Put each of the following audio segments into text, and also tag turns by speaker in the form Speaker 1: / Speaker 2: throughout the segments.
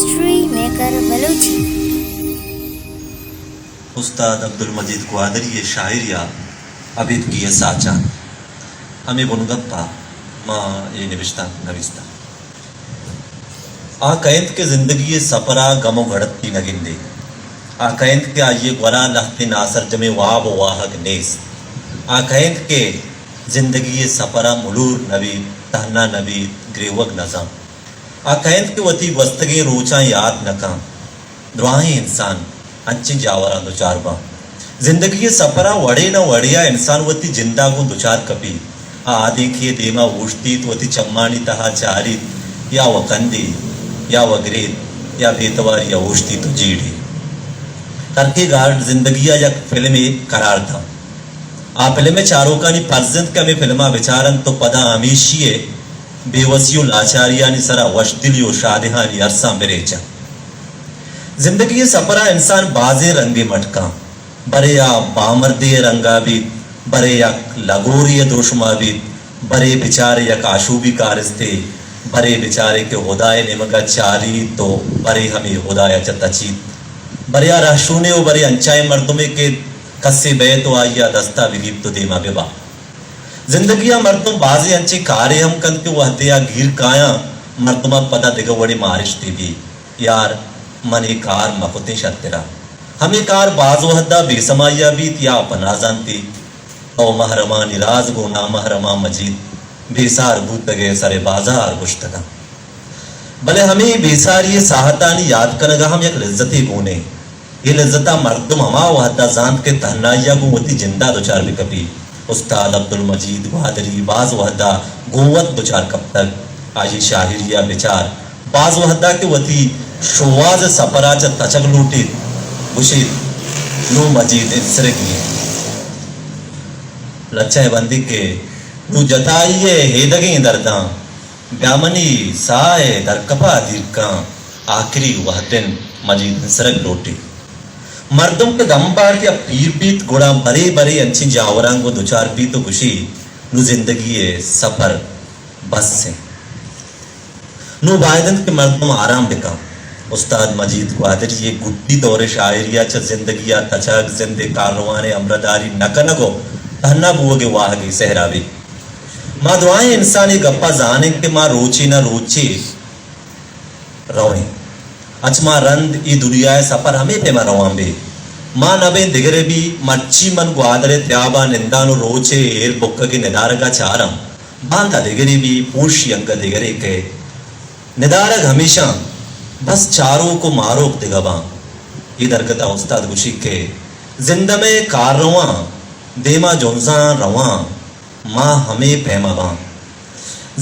Speaker 1: history maker Balochi
Speaker 2: उस्ताद अब्दुल मजीद ग्वादरी ये शायरिया अबिद की ये साचा हमें बुनगप्पा माँ ये नविस्ता आ कैंत के जिंदगी ये सपरा गमो घड़ती नगिंदे आ कैंत के आइए ग्वरा लहते नासर जमे वाब वाहक नेस आ कैंत के जिंदगी ये सपरा मुलूर नबी तहना नबी ग्रेवग नज़ाम आ कैंत के वती वस्तगे रोचा याद नका द्वाही इंसान अंची जावरा दुचार बा जिंदगी ये सपरा वड़े न वड़िया इंसान वती जिंदा को दुचार कपी आ आदि की देमा उष्टी वती चम्मानी तहा चारित या वकंदी या वगरेत या बेतवार या उष्टी तो जीड़ी करके गार्ड जिंदगी या फिल्म करार था आ फिल्म चारों का नी परजंत का में फिल्मा विचारन तो पदा हमेशिये बेवसियो लाचारिया नी सरा वशदिलियो शादिहानी अरसा मिरेचा जिंदगी सपरा इंसान बाजे रंगे मटका बरे या बामर्दे रंगा भी बरे या लगोरिय दोषमा भी बरे बिचारे या काशूबी कारस्ते बरे बिचारे के हुदाय निमगा चारी तो बरे हमें हुदाया चतचीत बरे या राशूने ओ बरे अंचाई मर्दुमे के कस्से बे तो आइया दस्ता विगीप तो देमा बेबा जिंदगिया मर्दुम बाजे अंचे कारे हम कन के वह दिया गिर काया मर्दुमा पता दिगवड़ी मारिश भी यार मने कार मकुते शर्तेरा हमें कार बाजो हद्दा बेसमाया भी या अपना जानती ओ महरमा निराज गो ना महरमा मजीद बेसार भूत गए सरे बाजार गुश्तगा भले हमें बेसार ये साहतानी याद करगा हम एक लिज्जती गुने ये लिज्जता मर्दुम हमा वहदा जान के तहनाइया गो वती जिंदा दुचार भी कभी उस्ताद अब्दुल मजीद ग्वादरी बाज वहदा गोवत दुचार कब तक आजी शाहिरिया विचार बाज वहदा के वती शोवाज सपराच तचक लूटी बुशीद नो मजीद इंसरगी लच्चे बंदी के नु जताइए हेदगी दर्दा ब्यामनी साए दरकपा दीर्का आखिरी वह दिन मजीद इंसरग लूटी मर्दों के दमबार के पीर पीत गुड़ा बरे बरे अंची जावरांग को दुचार पी तो खुशी नु जिंदगी है सफर बस से नु बायदन के मर्दों आराम बिका उस्ताद मजीद ग्वादरी ये गुड्डी दौरे शायरिया च जिंदगिया तचक जिंदे कारवाने अमरदारी नकनगो तहना बुवगे वाहगे सहरावी माँ दुआएं इंसानी गप्पा जाने के माँ रोची ना रोची रवे अचमा रंद ई दुनिया सफर हमें पे रवांबे माँ नबे दिगरे भी मच्छी मन ग्वादरे त्याबा निंदानु रोचे एर बुक्क के निदारगा चारम बांधा दिगरे भी पूर्ष यंग दिगरे के निदारग हमेशा बस चारों को मारो दिगबा इधर गता उस्ताद गुशी के जिंदमे कारवा देमा जोंजा रवा माँ हमें पैमाबा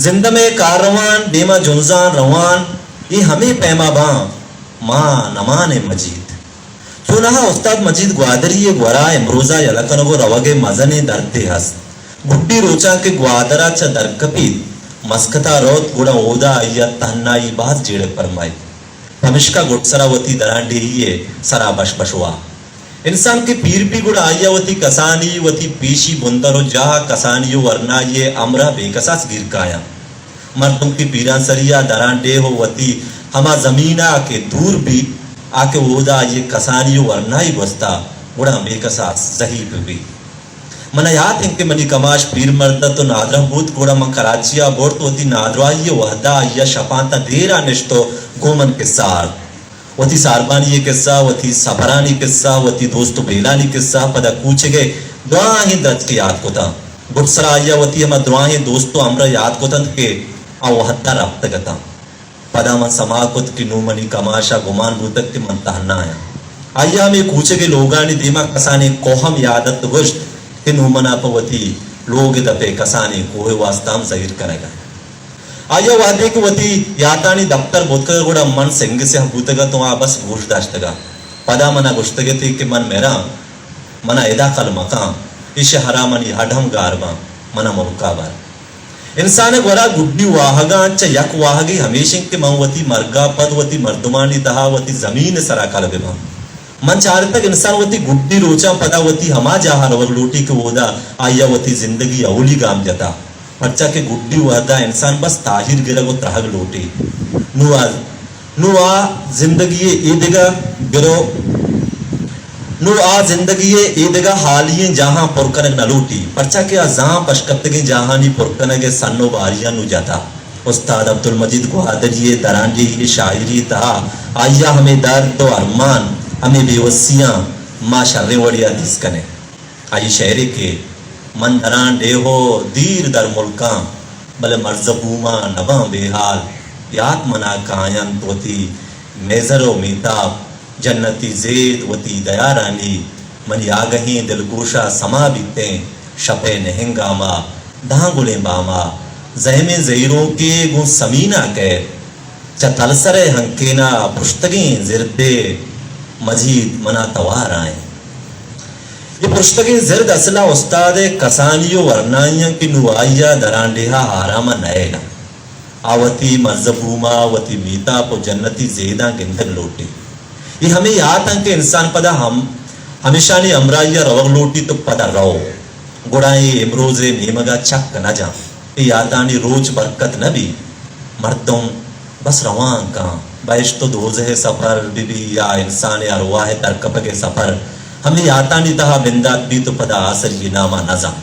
Speaker 2: जिंदमे कारवान देमा जोंजा रवान ये हमें पैमाबा माँ नमाने मजीद तो ना उस्ताद मजीद ग्वादरी ये ग्वरा इमरोजा यलकनगो रवगे मजने दरते हस गुड्डी रोचा के ग्वादरा च दरकपी मस्कता रोत गुड़ा ओदा आया तहनाई बात जेड़े परमाई हमिश्का गुटसरावती दरांडी ये सरा बशबशवा इंसान के पीर भी गुड़ आया वती कसानी वती पेशी बुंदरो जहा कसानियो वरना ये अमरा बेकसास गिर काया मर्दों की पीरा सरिया दरांडे हो वती हमा जमीना के दूर भी आके ओदा ये कसानियो वरना ही बस्ता गुड़ा बेकसास सही भी मन याद इनके मनी कमाश पीर मर्दा तो नादरा भूत गुड़ा म कराचिया बोर्त वती नादरा ये वहदा या शपांता देरा निश्तो गोमन किस्सा वती सारबानी ये किस्सा वती सबरानी किस्सा वती दोस्तों बेलानी किस्सा पदा पूछे गए दुआ ही दर्ज के याद को था गुटसरा आया वती हम दुआ ही दोस्तों हमरा याद को तंत के आ वहदा रफ्त गता पदा मन समाकुत की नूमनी कमाशा गुमान भूतक के मन तहना आया आया में पूछे गए लोगानी दीमा कसाने कोहम यादत गुश्त के नूमना पवती लोग दपे कसाने कोहे वास्ताम जाहिर करेगा आया वादे के वती यातानी दफ्तर बोतकर गुड़ा मन सिंग से भूतगा तो आ बस घोष दाश्तगा पदा मना गुश्तगे थे कि मन मेरा मना एदा कल मका इश हरा मनी हडम गारबा मना मौकाबार इंसान गुड़ा गुड्डी वाहगा च यक वाहगी हमेशा के मवती मरगा पदवती मर्दुमानी तहावती जमीन सरा कल बेबा मन चार तक इंसान वती गुड्डी रोचा पदावती हमा जहा रवर लोटी के ओदा आया वती जिंदगी अवली गाम जता बच्चा के गुड्डी वहदा इंसान बस ताहिर गिरगो त्रहग लोटी नुआज नु आ जिंदगी ईदगा गिरो नु आ जिंदगी ईदगा हालिये जहां पुरकन नलूटी परचा के जहां पशकतगे जहानी पुरकन के सन्नो बारिया नु जाता उस्ताद अब्दुल मजीद क़ादरी दरांडी की शायरी था आया हमें दर्द तो अरमान हमें बेवसियां माँ शर्रे वड़िया दिसकने आई शहरे के मन दरान डेहो दीर दर मुल्का बले मर्जबूमा नबा बेहाल याद मना कायन तोती मेजरो मीताब जन्नती जेद वती दया रानी मन यागही दिलगोशा समा बीते शपे नहंगामा धांगुले बामा जहमे ज़हीरों के गु समीना के चतलसरे हंकेना पुश्तगी जिरदे मजीद मना तवार आए ये पुश्तगी जिरद असला उस्ताद कसानियो वरनाइया की नुआइया दरांडेहा हारामा नएगा आवती मर्जबूमा वती मीता पो जन्नती जेदा गिंदन लोटी ये हमें याद है कि इंसान पदा हम हमेशा ने अमराइया रवग लोटी तो पदा रहो गुड़ाई इमरोजे नेमगा चक न जा यादानी रोज बरकत नबी मर्दम बस रवान का बैश तो दोज़े सफर बीबी या इंसान अरवाह तरकब के सफर हमें यादानी तहा बिंदात भी तो पदा आसर ये नामा नजा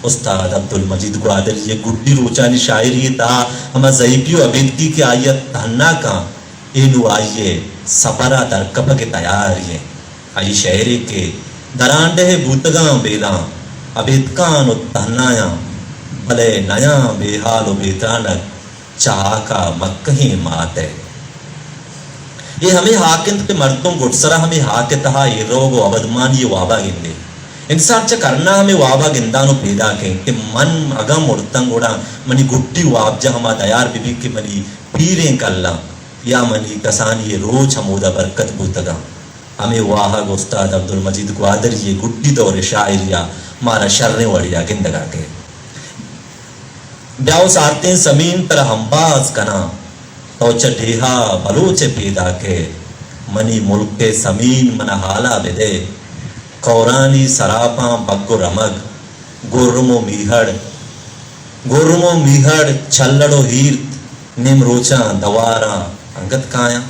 Speaker 2: उस्ताद अब्दुल मजीद क़ादरी ये गुड्डी रोचानी शायरी था हम ज़ईबियो अबीदगी के आयत तहन्ना का इनु आइए सफरा तरकब के तैयार ये आई शहरी के दरांडे बूतगा बेला अबीदकान तहन्नाया भले नया बेहाल बेतानक चाह का मक्कही मात है ये हमें हाकिन के मर्दों गुटसरा हमें हाके तहा ये रोग अबदमान ये वाबा गिंदे इंसान च करना हमें वाबा गिंदानो पैदा के कि मन अगम उड़तंग उड़ा मनी गुट्टी वाबजा हमा दयार बीबी के मनी पीरे कल्ला या मनी कसान ये रोज हमोदा बरकत बुतगा हमें वाहग उस्ताद अब्दुल मजीद क़ादरी ये गुट्टी दौर शायरिया मारा शर्रे वड़िया गिंदगा के ब्याव सारते जमीन तर हमबाज कना तो ढेहा बलोच पैदा के मनी मुल्क के समीन मन हाला बेदे कौरानी सरापा बग्गो रमग गोरमो मीहड़ छल्लड़ो हीर्त निमरोचा दवारा अंगत काया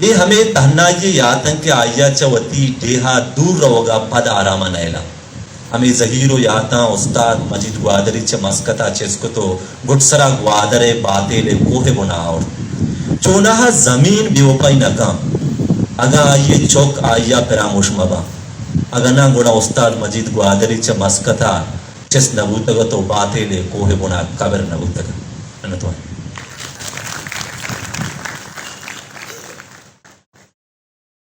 Speaker 2: ये हमें तहना ये याद है कि आया चवती ढेहा दूर रहोगा पद आरामा नैला हमें ज़हीरो याता उस्ताद मजीद क़ादरी च मस्कता चेस्को तो गुटसरा ग्वादरे बाते ले कोहे बुनाओ चोनाहा जमीन बेवपाई नका अगा ये चौक आया पेरामोश मबा अगना गुणा उस्ताद मजीद क़ादरी च मस्कता चेस नबूतगा तो बाते ले कोहे बुना कबर नबूतगा